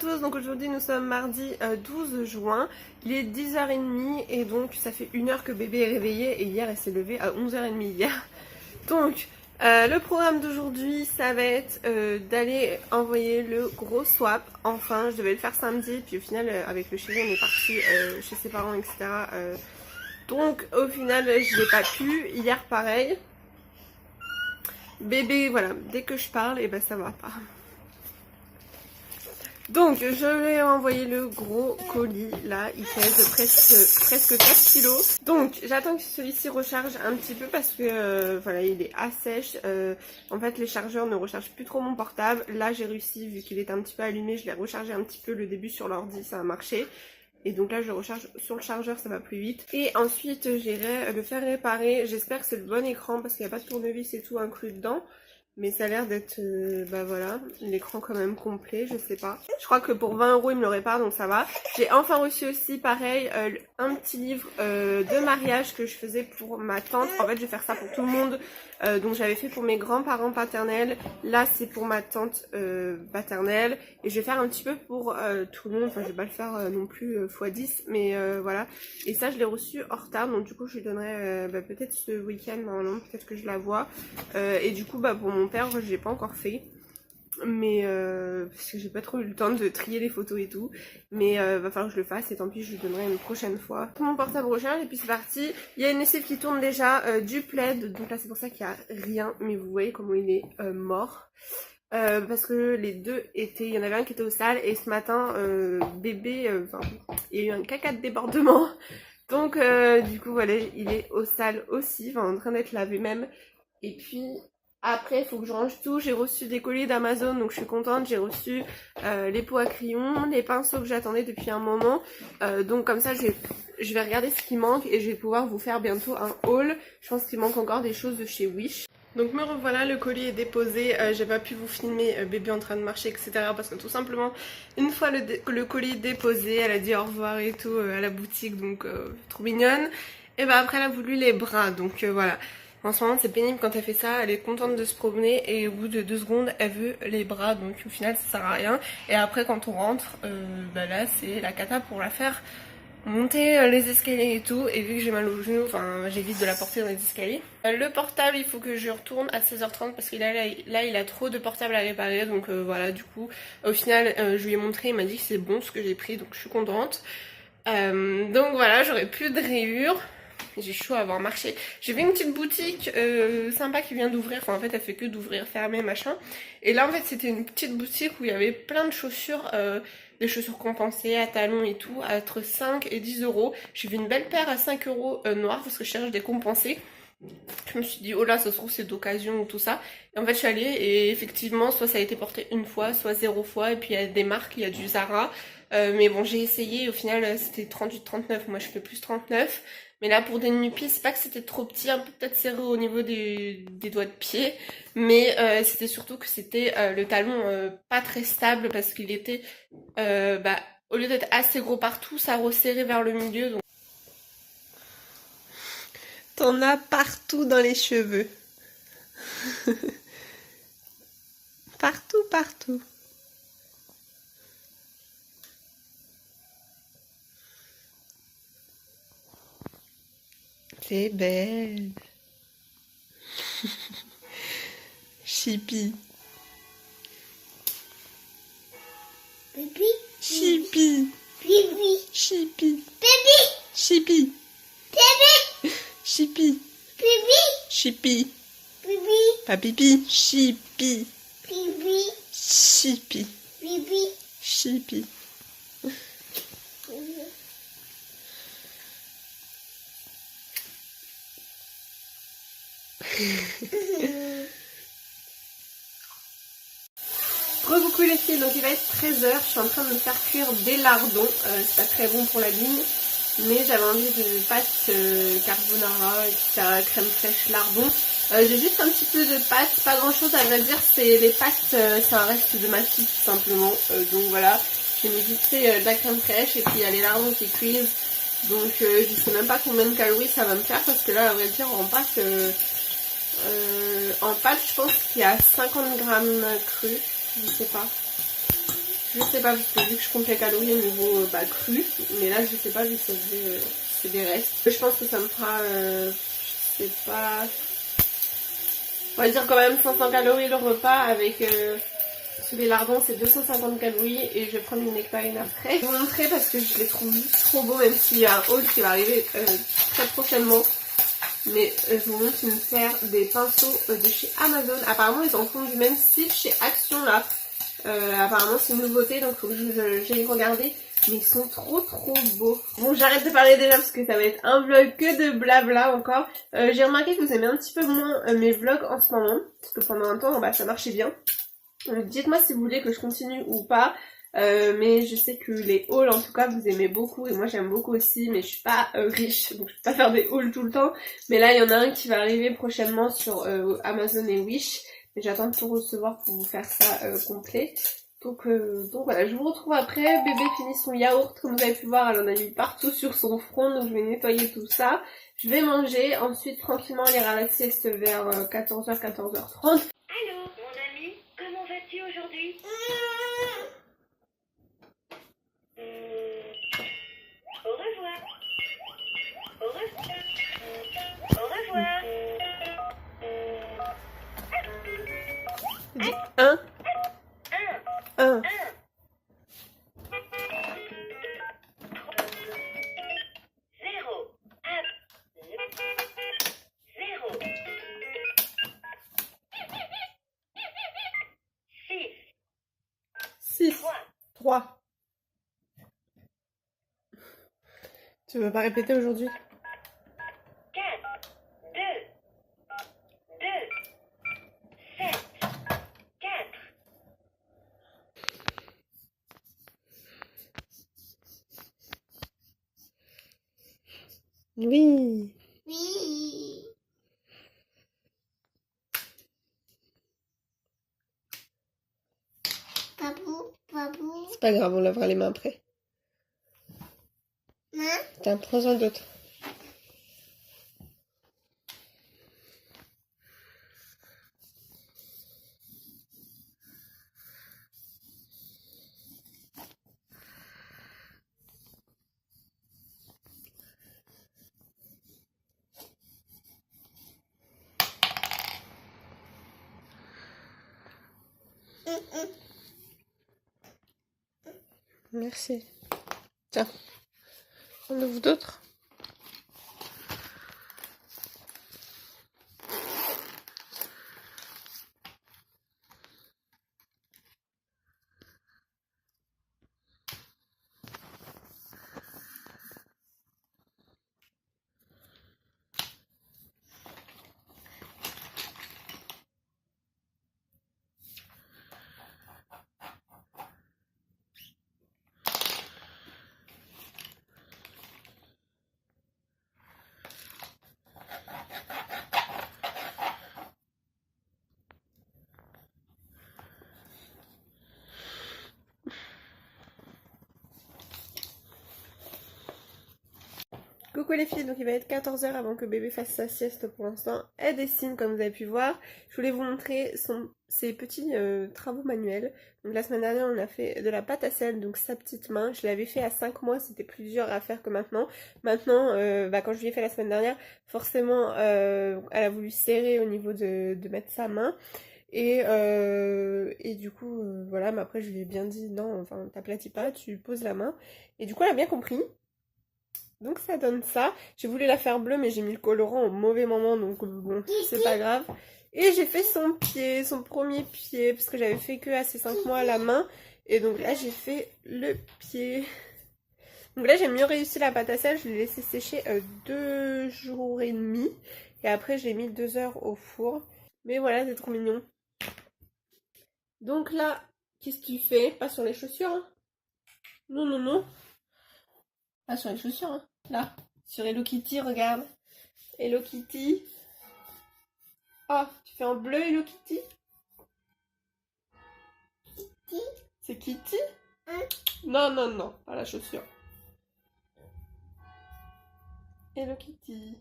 tous, donc aujourd'hui nous sommes mardi 12 juin, il est 10h30 et donc ça fait 1 heure que bébé est réveillé et hier elle s'est levée à 11h30 hier. Donc le programme d'aujourd'hui ça va être d'aller envoyer le gros swap, enfin je devais le faire samedi puis au final avec le chéri on est parti chez ses parents etc. Donc au final je l'ai pas pu, hier pareil. Bébé voilà, dès que je parle et ben ça va pas. Donc je vais envoyer le gros colis là, il pèse presque 4 kilos. Donc j'attends que celui-ci recharge un petit peu parce que voilà il est à sèche. En fait les chargeurs ne rechargent plus trop mon portable. Là j'ai réussi, vu qu'il est un petit peu allumé, je l'ai rechargé un petit peu le début sur l'ordi, ça a marché. Et donc là je recharge sur le chargeur, ça va plus vite. Et ensuite j'irai le faire réparer, j'espère que c'est le bon écran parce qu'il n'y a pas de tournevis et tout inclus dedans. Mais ça a l'air d'être, bah voilà, l'écran quand même complet, je sais pas. Je crois que pour 20 € il me le répare, donc ça va. J'ai enfin reçu aussi, pareil, un petit livre de mariage que je faisais pour ma tante. En fait, je vais faire ça pour tout le monde. Donc j'avais fait pour mes grands-parents paternels. Là, c'est pour ma tante paternelle. Et je vais faire un petit peu pour tout le monde. Enfin, je vais pas le faire non plus x10, mais voilà. Et ça, je l'ai reçu en retard, donc du coup, je lui donnerai peut-être ce week-end, normalement, peut-être que je la vois. Et du coup, bah pour mon père, je l'ai pas encore fait. Mais parce que j'ai pas trop eu le temps de trier les photos et tout. Mais va falloir que je le fasse et tant pis, je lui donnerai une prochaine fois. Mon portable recharge et puis c'est parti. Il y a une lessive qui tourne déjà, du plaid. Donc là c'est pour ça qu'il y a rien. Mais vous voyez comment il est mort. Parce que les deux étaient, il y en avait un qui était au sale et ce matin bébé, il y a eu un caca de débordement. Donc du coup voilà, il est au sale aussi, enfin en train d'être lavé même. Et puis après il faut que je range tout, j'ai reçu des colis d'Amazon donc je suis contente, j'ai reçu les pots à crayons, les pinceaux que j'attendais depuis un moment. Donc comme ça je vais regarder ce qui manque et je vais pouvoir vous faire bientôt un haul. Je pense qu'il manque encore des choses de chez Wish. Donc me revoilà, le colis est déposé, j'ai pas pu vous filmer bébé en train de marcher etc. parce que tout simplement une fois le colis déposé, elle a dit au revoir et tout à la boutique donc trop mignonne. Et bah après elle a voulu les bras donc voilà. En ce moment c'est pénible quand elle fait ça, elle est contente de se promener et au bout de 2 secondes elle veut les bras donc au final ça sert à rien. Et après quand on rentre, bah là c'est la cata pour la faire monter les escaliers et tout, et vu que j'ai mal au genou, enfin j'évite de la porter dans les escaliers. Le portable il faut que je retourne à 16h30 parce qu'il là il a trop de portables à réparer donc voilà du coup au final je lui ai montré, il m'a dit que c'est bon ce que j'ai pris donc je suis contente. Donc voilà, j'aurai plus de rayures. J'ai chaud à avoir marché. J'ai vu une petite boutique sympa qui vient d'ouvrir. Enfin en fait elle fait que d'ouvrir, fermer, machin. Et là en fait c'était une petite boutique où il y avait plein de chaussures, des chaussures compensées à talons et tout, à entre 5 et 10 €. J'ai vu une belle paire à 5 € noire parce que je cherche des compensés. Je me suis dit oh là ça se trouve c'est d'occasion ou tout ça. Et en fait je suis allée et effectivement soit ça a été porté une fois, soit 0 fois. Et puis il y a des marques, il y a du Zara. Mais bon j'ai essayé, au final c'était 38-39, moi je fais plus 39. Mais là pour des nu-pieds, c'est pas que c'était trop petit, un peu peut-être serré au niveau des doigts de pied. Mais c'était surtout que c'était le talon pas très stable parce qu'il était, au lieu d'être assez gros partout, ça resserrait vers le milieu. Donc... T'en as partout dans les cheveux. Partout, partout. C'est belle. Chippy. Pipi. Chippy. Pipi. Chippy. Pipi. Chippy. Pipi. Chippy. Pipi. Chippy. Pipi. Pas pipi. Chippy. Pipi. Chippy. Pipi. Chippy. Reboucou les filles, donc il va être 13h, je suis en train de me faire cuire des lardons, c'est pas très bon pour la ligne, mais j'avais envie de pâtes carbonara, etc., crème fraîche, lardons. J'ai juste un petit peu de pâtes, pas grand chose à vrai dire, c'est les pâtes, c'est un reste de ma fille tout simplement, donc voilà, j'ai mis vite fait de la crème fraîche et puis il y a les lardons qui cuisent, donc je sais même pas combien de calories ça va me faire parce que là à vrai dire en pâte, je pense qu'il y a 50 grammes cru. Je sais pas. Je sais pas, parce que vu que je compte les calories au niveau cru, mais là je sais pas vu que c'est des restes. Je pense que ça me fera, je sais pas, on va dire quand même 500 calories le repas avec sous les lardons c'est 250 calories et je vais prendre une nectarine après. Je vais vous montrer parce que je les trouve juste trop beaux même s'il y a un haul qui va arriver très prochainement. Mais je vous montre une paire des pinceaux de chez Amazon. Apparemment ils en font du même style chez Action là. Apparemment c'est une nouveauté donc faut que j'aille regarder. Mais ils sont trop beaux. Bon j'arrête de parler déjà parce que ça va être un vlog que de blabla encore. J'ai remarqué que vous aimez un petit peu moins mes vlogs en ce moment. Parce que pendant un temps ça marchait bien. Dites-moi si vous voulez que je continue ou pas. Mais je sais que les hauls en tout cas vous aimez beaucoup et moi j'aime beaucoup aussi, mais je suis pas riche donc je peux pas faire des hauls tout le temps. Mais là il y en a un qui va arriver prochainement sur Amazon et Wish, mais j'attends de tout recevoir pour vous faire ça complet. Donc voilà, je vous retrouve après. Bébé finit son yaourt, comme vous avez pu voir elle en a mis partout sur son front, donc je vais nettoyer tout ça. Je vais manger, ensuite tranquillement elle ira à la sieste vers 14h, 14h30. Allô, mon ami, comment vas-tu aujourd'hui? Au revoir. Au revoir. Au revoir. Dis 1, 1. 0. 0. 6. 6, 3. Tu veux pas répéter aujourd'hui? 4. 2. 2. 7. 4. Oui. Oui. Babou. C'est pas grave, on lavera les mains après. Maman. Tiens, prends-en d'autres. Merci. Tiens, on ouvre d'autres. Coucou les filles, donc il va être 14h avant que bébé fasse sa sieste pour l'instant. Elle dessine comme vous avez pu voir. Je voulais vous montrer ses petits travaux manuels. Donc la semaine dernière on a fait de la pâte à sel, donc sa petite main. Je l'avais fait à 5 mois, c'était plus dur à faire que maintenant. Maintenant, quand je lui ai fait la semaine dernière, forcément elle a voulu serrer au niveau de mettre sa main. Et du coup, voilà, mais après je lui ai bien dit non, enfin t'aplatis pas, tu poses la main. Et du coup elle a bien compris. Donc ça donne ça. J'ai voulu la faire bleue mais j'ai mis le colorant au mauvais moment donc bon c'est pas grave. Et j'ai fait son pied, son premier pied parce que j'avais fait que à ses 5 mois la main. Et donc là j'ai fait le pied. Donc là j'ai mieux réussi la pâte à sel, je l'ai laissé sécher 2 jours et demi. Et après j'ai mis 2 heures au four. Mais voilà c'est trop mignon. Donc là, qu'est-ce que tu fais? Pas sur les chaussures hein? Non. Pas sur les chaussures hein? Là, sur Hello Kitty, regarde. Hello Kitty. Oh, tu fais en bleu Hello Kitty? Kitty. C'est Kitty? Hein? Non, pas la chaussure. Hello Kitty.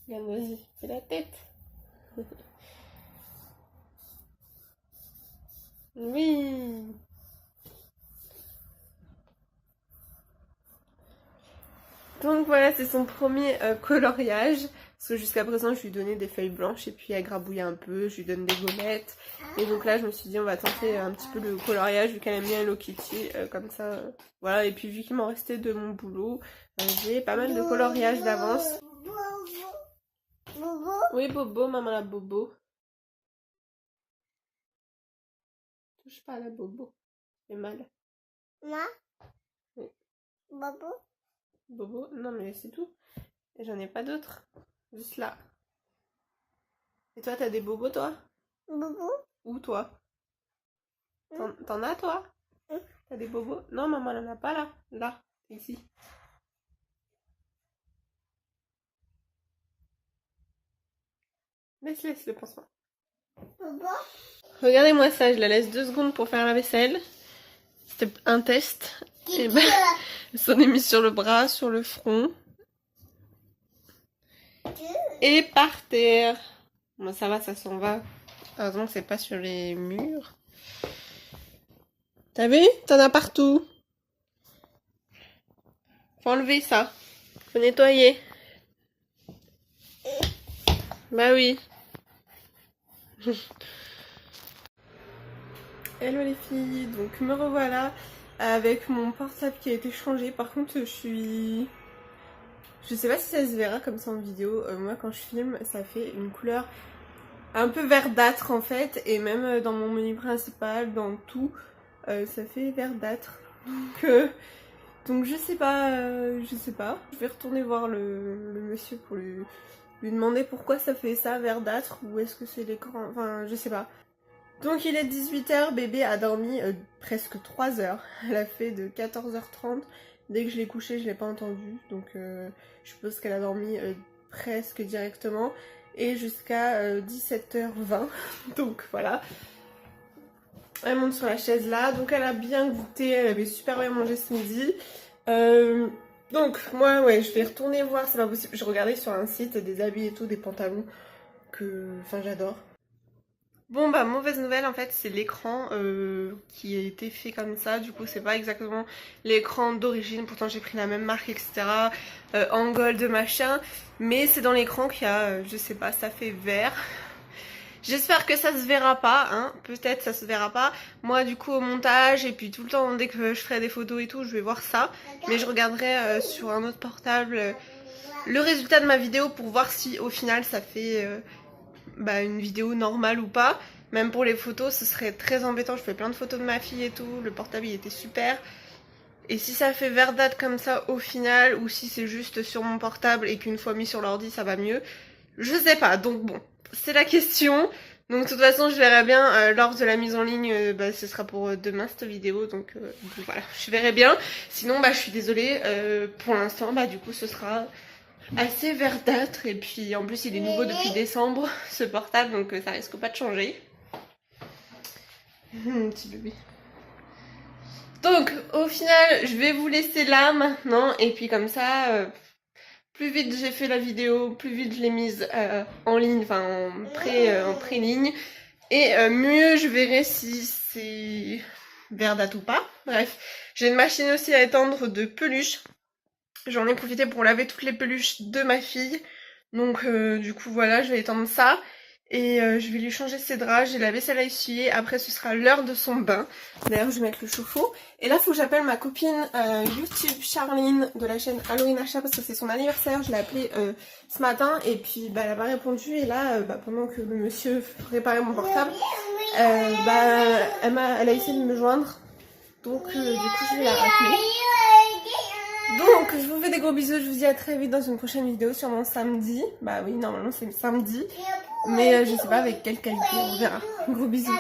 Regarde, vas-y, fais la tête. Oui. Donc voilà, c'est son premier coloriage. Parce que jusqu'à présent, je lui donnais des feuilles blanches et puis elle grabouillait un peu, je lui donne des gommettes. Et donc là, je me suis dit, on va tenter un petit peu le coloriage vu qu'elle aime bien Hello Kitty. Comme ça, voilà. Et puis vu qu'il m'en restait de mon boulot, j'ai pas mal de coloriage d'avance. Bobo. Oui, Bobo, maman la Bobo. Touche pas à la Bobo, c'est mal. Moi. Oui. Bobo. Bobo, non mais c'est tout. Et j'en ai pas d'autres. Juste là. Et toi, t'as des bobos, toi? Bobo. Où, toi? T'en as, toi? T'as des bobos? Non, maman, elle en a pas là. Là, ici. Laisse le pansement. Bobo. Regardez-moi ça, je la laisse 2 secondes pour faire la vaisselle. C'était un test. Et ben, elle s'en est mise sur le bras, sur le front. Et par terre. Bon, ça va, ça s'en va. Heureusement que c'est pas sur les murs. T'as vu? T'en as partout. Faut enlever ça. Faut nettoyer. Bah oui. Hello les filles, donc me revoilà avec mon portable qui a été changé. Par contre, je sais pas si ça se verra comme ça en vidéo. Moi, quand je filme, ça fait une couleur un peu verdâtre en fait. Et même dans mon menu principal, dans tout, ça fait verdâtre. Donc je sais pas, Je vais retourner voir le monsieur pour lui demander pourquoi ça fait ça verdâtre. Ou est-ce que c'est l'écran, enfin je sais pas. Donc il est 18h, bébé a dormi presque 3 heures. Elle a fait de 14h30. Dès que je l'ai couchée, je l'ai pas entendue. Donc je suppose qu'elle a dormi presque directement. Et jusqu'à 17h20. Donc voilà. Elle monte sur la chaise là. Donc elle a bien goûté, elle avait super bien mangé ce midi. Donc moi ouais, je vais retourner voir, c'est pas possible. Je regardais sur un site des habits et tout, des pantalons que j'adore. Bon bah mauvaise nouvelle en fait, c'est l'écran qui a été fait comme ça, du coup c'est pas exactement l'écran d'origine, pourtant j'ai pris la même marque etc, en gold machin, mais c'est dans l'écran qu'il y a, je sais pas, ça fait vert. J'espère que ça se verra pas, hein, peut-être ça se verra pas. Moi du coup au montage et puis tout le temps dès que je ferai des photos et tout, je vais voir ça, mais je regarderai sur un autre portable le résultat de ma vidéo pour voir si au final ça fait... une vidéo normale ou pas. Même pour les photos, ce serait très embêtant. Je fais plein de photos de ma fille et tout. Le portable, il était super. Et si ça fait verdâtre comme ça au final, ou si c'est juste sur mon portable et qu'une fois mis sur l'ordi, ça va mieux, je sais pas. Donc bon, c'est la question. Donc de toute façon, je verrai bien lors de la mise en ligne. Ce sera pour demain cette vidéo. Donc voilà, je verrai bien. Sinon, je suis désolée. Pour l'instant, du coup, ce sera... assez verdâtre et puis en plus il est nouveau depuis décembre ce portable donc ça risque pas de changer. Petit bébé. Donc au final je vais vous laisser là maintenant et puis comme ça plus vite j'ai fait la vidéo, plus vite je l'ai mise en ligne, enfin en pré-ligne et mieux je verrai si c'est verdâtre ou pas. Bref, j'ai une machine aussi à étendre de peluches. J'en ai profité pour laver toutes les peluches de ma fille. Donc du coup voilà, je vais étendre ça. Et je vais lui changer ses draps. J'ai la vaisselle à essuyer. Après ce sera l'heure de son bain. D'ailleurs je vais mettre le chauffe-eau. Et là il faut que j'appelle ma copine YouTube Charline de la chaîne Halloween Achat parce que c'est son anniversaire. Je l'ai appelée ce matin et puis elle a pas répondu. Et là pendant que le monsieur réparait mon portable, elle a essayé de me joindre. Donc du coup je vais la rappeler. Donc je vous fais des gros bisous, je vous dis à très vite dans une prochaine vidéo, sûrement samedi. Bah oui, normalement c'est samedi, mais je sais pas avec quelle qualité, on verra. Gros bisous.